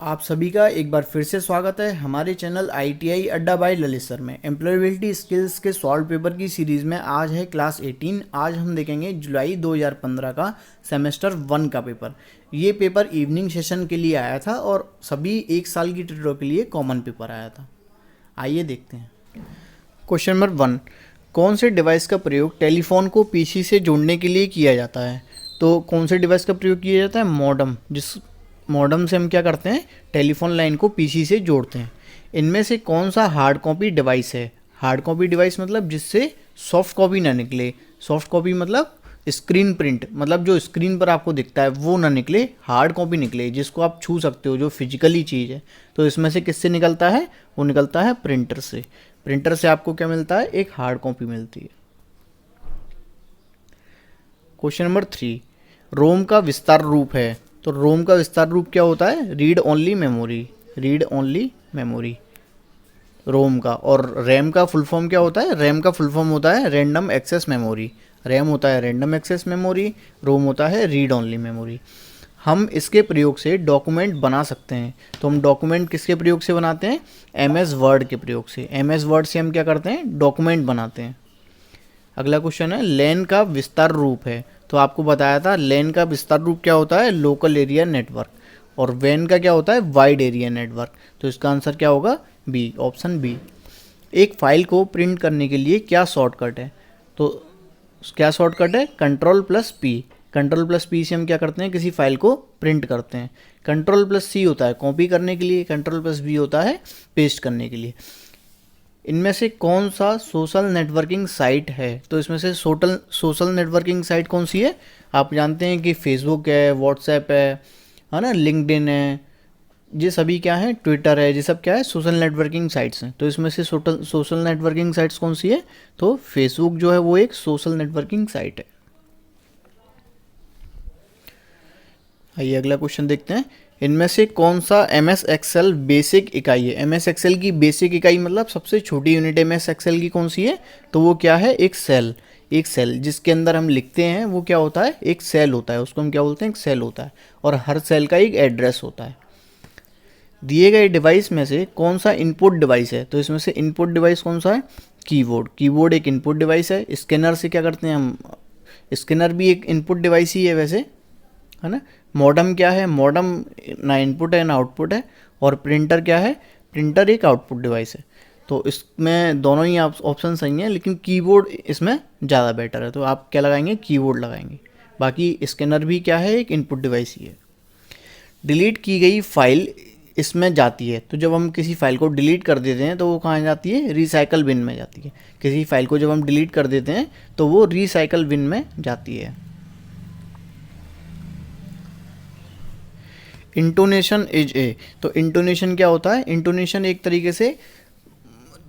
आप सभी का एक बार फिर से स्वागत है हमारे चैनल ITI अड्डा बाय ललित सर में। एम्प्लॉयबिलिटी स्किल्स के सॉल्व पेपर की सीरीज़ में आज है क्लास 18। आज हम देखेंगे जुलाई 2015 का सेमेस्टर 1 का पेपर। ये पेपर इवनिंग सेशन के लिए आया था और सभी एक साल की ट्रेडों के लिए कॉमन पेपर आया था। आइए देखते हैं। क्वेश्चन नंबर 1, कौन से डिवाइस का प्रयोग टेलीफोन को पीसी से जोड़ने के लिए किया जाता है? तो कौन से डिवाइस का प्रयोग किया जाता है? मॉडम। जिस मॉडम से हम क्या करते हैं, टेलीफोन लाइन को पीसी से जोड़ते हैं। इनमें से कौन सा हार्ड कॉपी डिवाइस है? हार्ड कॉपी डिवाइस मतलब जिससे सॉफ्ट कॉपी ना निकले। सॉफ्ट कॉपी मतलब स्क्रीन प्रिंट, मतलब जो स्क्रीन पर आपको दिखता है वो ना निकले, हार्ड कॉपी निकले जिसको आप छू सकते हो, जो फिजिकली चीज़ है। तो इसमें से किससे निकलता है? वो निकलता है प्रिंटर से। प्रिंटर से आपको क्या मिलता है? एक हार्ड कॉपी मिलती है। क्वेश्चन नंबर 3, रोम का विस्तार रूप है। तो रोम का विस्तार रूप क्या होता है? Read only memory. Read only memory रोम का। और रैम का फुल फॉर्म क्या होता है? रैम का फुल फॉर्म होता है रैंडम एक्सेस मेमोरी। रैम होता है रैंडम एक्सेस मेमोरी, रोम होता है रीड ओनली मेमोरी। हम इसके प्रयोग से डॉक्यूमेंट बना सकते हैं। तो हम डॉक्यूमेंट किसके प्रयोग से बनाते हैं? MS वर्ड के प्रयोग से। MS वर्ड से हम क्या करते हैं? डॉक्यूमेंट बनाते हैं। अगला क्वेश्चन है, लैन का विस्तार रूप है। तो आपको बताया था लैन का विस्तार रूप क्या होता है? Local area network. और वैन का क्या होता है? Wide area network. तो इसका आंसर क्या होगा? B, option B. एक फाइल को प्रिंट करने के लिए क्या शॉर्टकट है? तो क्या शॉर्टकट है? Ctrl+P। Ctrl+P से हम क्या करते हैं? किसी फाइल को प्रिंट करते हैं। Ctrl+C होता है कॉपी करने के लिए, Ctrl+V होता है पेस्ट करने के लिए। इनमें से कौन सा सोशल नेटवर्किंग साइट है? तो इसमें से सोशल नेटवर्किंग साइट कौन सी है? आप जानते हैं कि फेसबुक है, व्हाट्सएप है ना, लिंक्डइन है, ये सभी क्या है? ट्विटर है, ये सब क्या है? सोशल नेटवर्किंग साइट्स हैं। तो इसमें से सोशल नेटवर्किंग साइट्स कौन सी है? तो फेसबुक जो है वो एक सोशल नेटवर्किंग साइट है। आइए अगला क्वेश्चन देखते हैं। इनमें से कौन सा MS एक्सेल बेसिक इकाई है? MS एक्सेल की बेसिक इकाई मतलब सबसे छोटी यूनिट MS एक्सेल की कौन सी है? तो वो क्या है? एक सेल। एक सेल जिसके अंदर हम लिखते हैं वो क्या होता है? एक सेल होता है, उसको हम क्या बोलते हैं? एक सेल होता है। और हर सेल का एक एड्रेस होता है। दिए गए डिवाइस में से कौन सा इनपुट डिवाइस है? तो इसमें से इनपुट डिवाइस कौन सा है? कीबोर्ड। कीबोर्ड एक इनपुट डिवाइस है। स्कैनर से क्या करते हैं हम? स्कैनर भी एक इनपुट डिवाइस ही है वैसे, है ना। मॉडम क्या है? मॉडम ना इनपुट है ना आउटपुट है। और प्रिंटर क्या है? प्रिंटर एक आउटपुट डिवाइस है। तो इसमें दोनों ही ऑप्शन सही हैं, लेकिन कीबोर्ड इसमें ज़्यादा बेटर है। तो आप क्या लगाएंगे? कीबोर्ड लगाएंगे। बाकी स्कैनर भी क्या है? एक इनपुट डिवाइस ही है। डिलीट की गई फाइल इसमें जाती है। तो जब हम किसी फाइल को डिलीट कर देते हैं तो वो कहाँ जाती है? रिसाइकल बिन में जाती है। किसी फाइल को जब हम डिलीट कर देते हैं तो वो रिसाइकल बिन में जाती है। इंटोनेशन इज ए। तो इंटोनेशन क्या होता है? इंटोनेशन एक तरीके से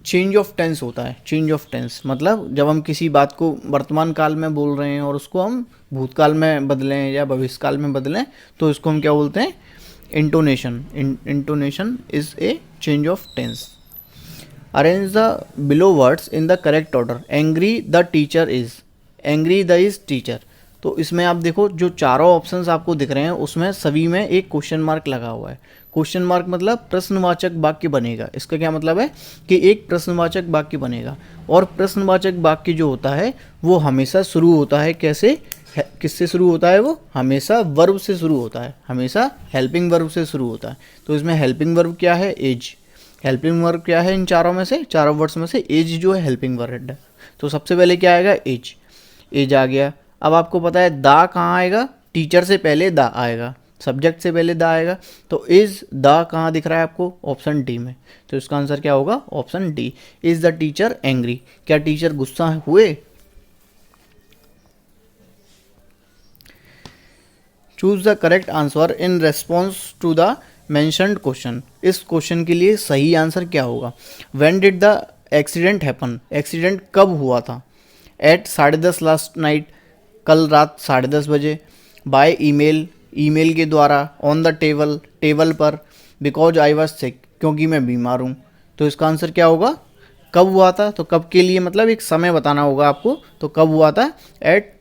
चेंज ऑफ टेंस होता है। चेंज ऑफ टेंस मतलब जब हम किसी बात को वर्तमान काल में बोल रहे हैं और उसको हम भूतकाल में बदलें या भविष्य काल में बदलें तो इसको हम क्या बोलते हैं? Intonation. Intonation is a change of tense. Arrange the below words in the correct order. Angry the teacher is. Angry the is teacher. तो इसमें आप देखो जो चारों ऑप्शंस आपको दिख रहे हैं उसमें सभी में एक क्वेश्चन मार्क लगा हुआ है। क्वेश्चन मार्क मतलब प्रश्नवाचक वाक्य बनेगा। इसका क्या मतलब है? कि एक प्रश्नवाचक वाक्य बनेगा। और प्रश्नवाचक वाक्य जो होता है वो हमेशा शुरू होता है कैसे? किससे शुरू होता है? वो हमेशा वर्ब से शुरू होता है, हमेशा हेल्पिंग वर्ब से शुरू होता है। तो इसमें हेल्पिंग वर्ब क्या है? एज। हेल्पिंग वर्ब क्या है? इन चारों में से, चारों वर्ड्स में से एज जो है हेल्पिंग वर्ड है। तो सबसे पहले क्या आएगा? एज। एज आ गया। अब आपको पता है दा कहाँ आएगा? टीचर से पहले दा आएगा, सब्जेक्ट से पहले दा आएगा। तो इज दा कहाँ दिख रहा है आपको? ऑप्शन डी में। तो इसका आंसर क्या होगा? Option D. Is the teacher angry. क्या टीचर गुस्सा हुए? Choose the correct answer in response to the mentioned question. इस क्वेश्चन के लिए सही आंसर क्या होगा? When did the accident happen. Accident कब हुआ था? एट 10:30 लास्ट नाइट, कल रात 10:30 बजे। बाय ईमेल, ईमेल के द्वारा। ऑन द टेबल, टेबल पर। बिकॉज आई वॉज सिक, क्योंकि मैं बीमार हूँ। तो इसका आंसर क्या होगा? कब हुआ था? तो कब के लिए मतलब एक समय बताना होगा आपको। तो कब हुआ था? At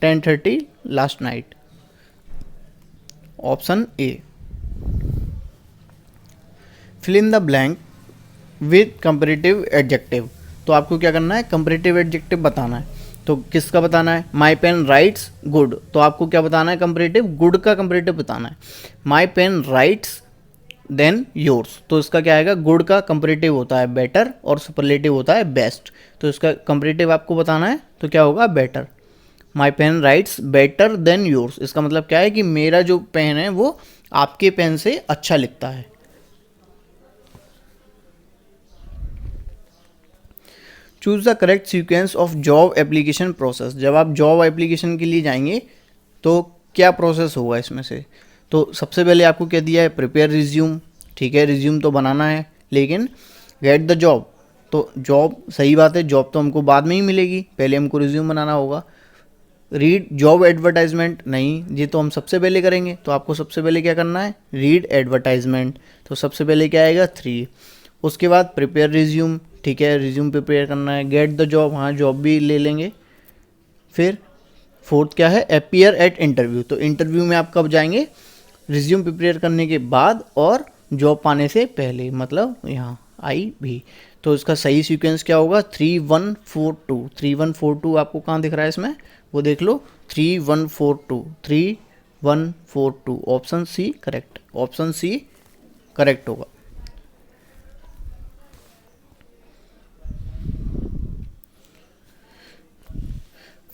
10:30 last night. Option A. Fill in the blank with comparative adjective. तो आपको क्या करना है, कंपेरेटिव एडजेक्टिव बताना है। तो किसका बताना है, माई पेन राइट्स गुड, तो आपको क्या बताना है, कंपेरेटिव, गुड का कंपेरेटिव बताना है। माई पेन राइट्स देन योर्स, तो इसका क्या आएगा, गुड का कंपेरेटिव होता है बेटर और सुपरलेटिव होता है बेस्ट, तो इसका कंपेरेटिव आपको बताना है, तो क्या होगा, better. My pen writes better than yours, इसका मतलब क्या है कि मेरा जो पेन है वो आपके पेन से अच्छा लिखता है। Choose the correct sequence of job application process. जब आप जॉब एप्लीकेशन के लिए जाएंगे तो क्या प्रोसेस होगा इसमें से। तो सबसे पहले आपको क्या दिया है, प्रिपेयर रिज्यूम, ठीक है, रिज्यूम तो बनाना है, लेकिन गेट द जॉब, तो जॉब, सही बात है, जॉब तो हमको बाद में ही मिलेगी, पहले हमको रिज्यूम बनाना होगा। रीड जॉब एडवर्टाइजमेंट, नहीं, ये तो हम सबसे पहले करेंगे, तो आपको सबसे पहले क्या करना है, रीड एडवर्टाइजमेंट, तो सबसे पहले क्या आएगा, 3। उसके बाद प्रिपेयर रिज्यूम, ठीक है, रिज्यूम प्रिपेयर करना है। गेट द जॉब, हाँ, जॉब भी ले लेंगे। फिर 4th क्या है, अपीयर एट इंटरव्यू, तो इंटरव्यू में आप कब जाएंगे, रिज्यूम प्रिपेयर करने के बाद और जॉब पाने से पहले, मतलब यहाँ आई भी। तो इसका सही सीक्वेंस क्या होगा, 3-1-4-2। 3-1-4-2 आपको कहाँ दिख रहा है इसमें, वो देख लो, 3-1-4-2, 3-1-4-2, option C correct, option C correct होगा।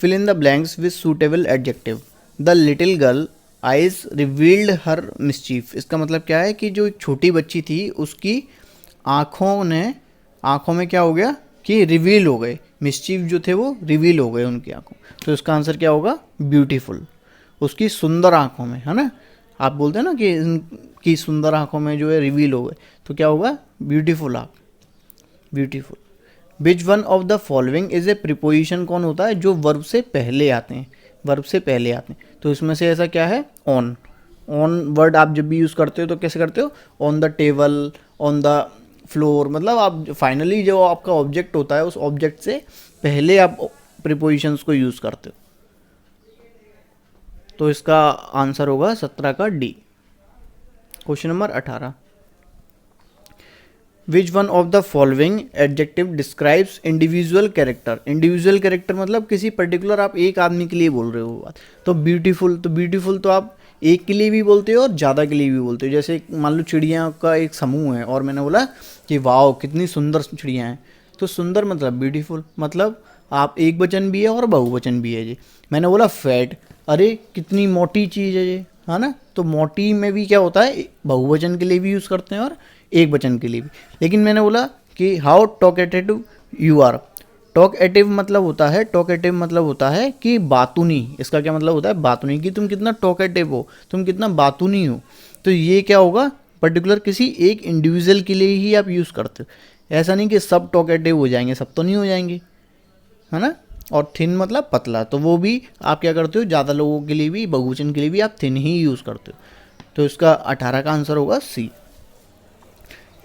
Fill in the blanks with suitable adjective. The little girl eyes revealed her mischief, इसका मतलब क्या है कि जो एक छोटी बच्ची थी उसकी आँखों में क्या हो गया कि रिवील हो गए, मिस्चीफ जो थे वो रिवील हो गए उनकी आँखों, तो इसका आंसर क्या होगा, ब्यूटीफुल, उसकी सुंदर आँखों में, है ना, आप बोलते हैं ना कि इनकी सुंदर आँखों में जो है रिवील हो गए, तो क्या होगा, ब्यूटीफुल आँख, beautiful. Which one of the following is a preposition, कौन होता है, जो वर्ब से पहले आते हैं, वर्ब से पहले आते हैं, तो इसमें से ऐसा क्या है, ऑन। ऑन वर्ड आप जब भी यूज़ करते हो तो कैसे करते हो, on the table, on the floor, मतलब आप फाइनली जो आपका ऑब्जेक्ट होता है उस ऑब्जेक्ट से पहले आप प्रिपोजिशंस को यूज़ करते हो। तो इसका आंसर होगा 17 का D. Question number 18, which one of the following adjective describes individual character. Individual character मतलब किसी पर्टिकुलर आप एक आदमी के लिए बोल रहे हो बात, तो ब्यूटीफुल तो आप एक के लिए भी बोलते हो और ज़्यादा के लिए भी बोलते हो। जैसे मान लो चिड़िया का एक समूह है और मैंने बोला कि वाओ कितनी सुंदर चिड़िया हैं, तो सुंदर मतलब ब्यूटीफुल, मतलब आप एक वचन भी है और बहुवचन भी है जी। मैंने बोला फैट, अरे कितनी मोटी चीज़ है ये, है ना, तो मोटी में भी क्या होता है, बहुवचन के लिए भी यूज़ करते हैं और एक वचन के लिए भी। लेकिन मैंने बोला कि how talkative you are, talkative मतलब होता है कि बातूनी, इसका क्या मतलब होता है, बातूनी, कि तुम कितना टॉकेटिव हो, तुम कितना बातूनी हो, तो ये क्या होगा, पर्टिकुलर किसी एक इंडिविजुअल के लिए ही आप यूज़ करते हो। ऐसा नहीं कि सब टॉकेटिव हो जाएंगे, सब तो नहीं हो जाएंगे, है ना। और थिन मतलब पतला, तो वो भी आप क्या करते हो, ज़्यादा लोगों के लिए भी, बहुवचन के लिए भी आप थिन ही यूज़ करते हो। तो इसका 18 का आंसर होगा सी।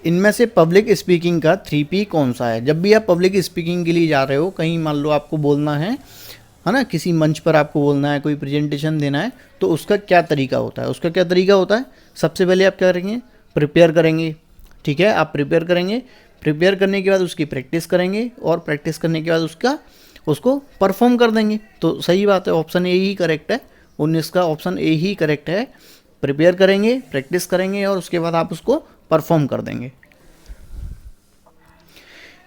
इनमें से पब्लिक स्पीकिंग का 3P कौन सा है। जब भी आप पब्लिक स्पीकिंग के लिए जा रहे हो, कहीं मान लो आपको बोलना है ना, किसी मंच पर आपको बोलना है, कोई प्रेजेंटेशन देना है, तो उसका क्या तरीका होता है, सबसे पहले आप क्या करेंगे, प्रिपेयर करेंगे, ठीक है, आप प्रिपेयर करेंगे, प्रिपेयर करने के बाद उसकी प्रैक्टिस करेंगे और प्रैक्टिस करने के बाद उसको परफॉर्म कर देंगे। तो सही बात है, ऑप्शन ए ही करेक्ट है, 19 का ऑप्शन ए ही करेक्ट है। प्रिपेयर करेंगे, प्रैक्टिस करेंगे और उसके बाद आप उसको परफॉर्म कर देंगे।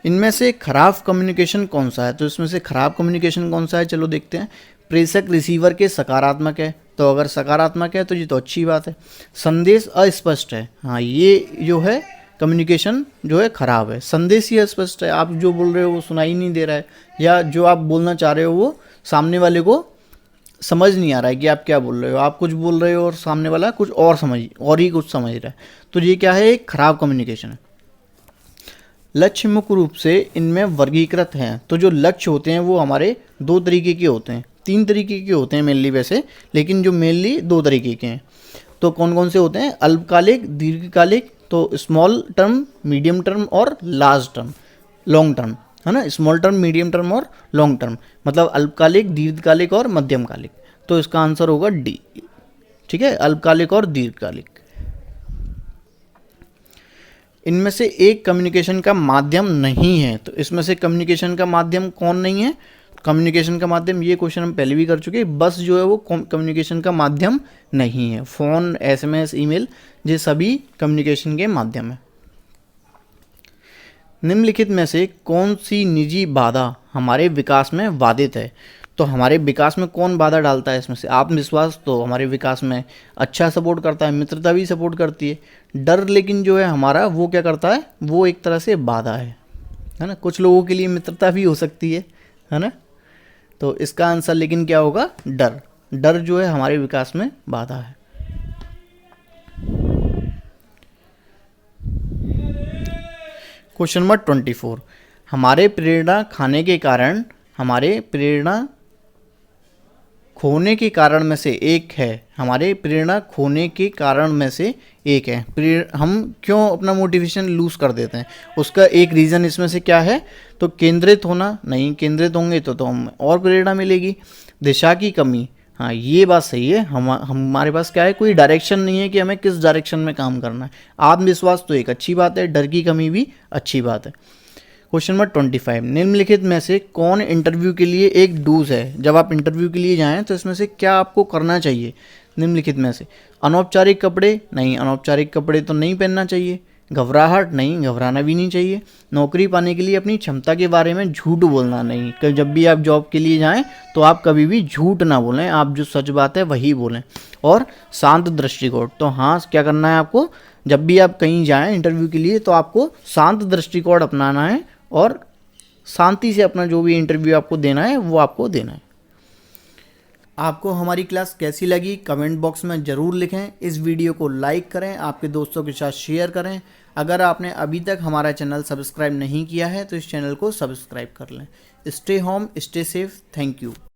इनमें से खराब कम्युनिकेशन कौन सा है, तो इसमें से खराब कम्युनिकेशन कौन सा है, चलो देखते हैं। प्रेषक रिसीवर के सकारात्मक है, तो अगर सकारात्मक है तो ये तो अच्छी बात है। संदेश अस्पष्ट है, हाँ, ये जो है कम्युनिकेशन जो है खराब है, संदेश ही अस्पष्ट है, आप जो बोल रहे हो वो सुनाई नहीं दे रहा है, या जो आप बोलना चाह रहे हो वो सामने वाले को समझ नहीं आ रहा है कि आप क्या बोल रहे हो, आप कुछ बोल रहे हो और सामने वाला कुछ और ही कुछ समझ रहा है, तो ये क्या है, एक खराब कम्युनिकेशन है। लक्ष्य मुख्य रूप से इनमें वर्गीकृत हैं, तो जो लक्ष्य होते हैं वो हमारे 2 तरीके के होते हैं, 3 तरीके के होते हैं मेनली वैसे, लेकिन जो मेनली 2 तरीके के हैं। तो कौन कौन से होते हैं, अल्पकालिक, दीर्घकालिक, तो स्मॉल टर्म, मीडियम टर्म और लार्ज टर्म, लॉन्ग टर्म, है ना, स्मॉल टर्म, मीडियम टर्म और लॉन्ग टर्म, मतलब अल्पकालिक, दीर्घकालिक और मध्यमकालिक। तो इसका आंसर होगा डी, ठीक है, अल्पकालिक और दीर्घकालिक। इनमें से एक कम्युनिकेशन का माध्यम नहीं है। तो इसमें से कम्युनिकेशन का माध्यम कौन नहीं है? कम्युनिकेशन का माध्यम, ये क्वेश्चन हम पहले भी कर चुके हैं, बस जो है वो कम्युनिकेशन का माध्यम नहीं है। फ़ोन, SMS, ईमेल, ये सभी कम्युनिकेशन के माध्यम है। निम्नलिखित में से कौन सी निजी बाधा हमारे विकास में बाधित है? तो हमारे विकास में कौन बाधा डालता है इसमें से? आत्मविश्वास तो हमारे विकास में अच्छा सपोर्ट करता है, मित्रता भी सपोर्ट करती है। डर लेकिन जो है हमारा, वो क्या करता है? वो एक तरह से बाधा है ना। कुछ लोगों के लिए मित्रता भी हो सकती है ना। तो इसका आंसर लेकिन क्या होगा? डर। डर जो है हमारे विकास में बाधा है। क्वेश्चन नंबर 24, हमारे प्रेरणा खोने के कारण में से एक है। हमारे प्रेरणा खोने के कारण में से एक है। हम क्यों अपना मोटिवेशन लूज कर देते हैं? उसका एक रीज़न इसमें से क्या है? तो केंद्रित होना नहीं, केंद्रित होंगे तो हम और प्रेरणा मिलेगी। दिशा की कमी, हाँ ये बात सही है। हमारे पास क्या है? कोई डायरेक्शन नहीं है कि हमें किस डायरेक्शन में काम करना है। आत्मविश्वास तो एक अच्छी बात है, डर की कमी भी अच्छी बात है। क्वेश्चन नंबर 25, निम्नलिखित में से कौन इंटरव्यू के लिए एक डूज है? जब आप इंटरव्यू के लिए जाएं तो इसमें से क्या आपको करना चाहिए? निम्नलिखित में से अनौपचारिक कपड़े, नहीं अनौपचारिक कपड़े तो नहीं पहनना चाहिए। घबराहट, नहीं घबराना भी नहीं चाहिए। नौकरी पाने के लिए अपनी क्षमता के बारे में झूठ बोलना नहीं। कि जब भी आप जॉब के लिए जाएं तो आप कभी भी झूठ ना बोलें, आप जो सच बात है वही बोलें। और शांत दृष्टिकोण, तो हाँ क्या करना है आपको? जब भी आप कहीं जाएं इंटरव्यू के लिए तो आपको शांत दृष्टिकोण अपनाना है और शांति से अपना जो भी इंटरव्यू आपको देना है वो आपको देना है। आपको हमारी क्लास कैसी लगी कमेंट बॉक्स में ज़रूर लिखें। इस वीडियो को लाइक करें, आपके दोस्तों के साथ शेयर करें। अगर आपने अभी तक हमारा चैनल सब्सक्राइब नहीं किया है तो इस चैनल को सब्सक्राइब कर लें। Stay home, stay safe. Thank you.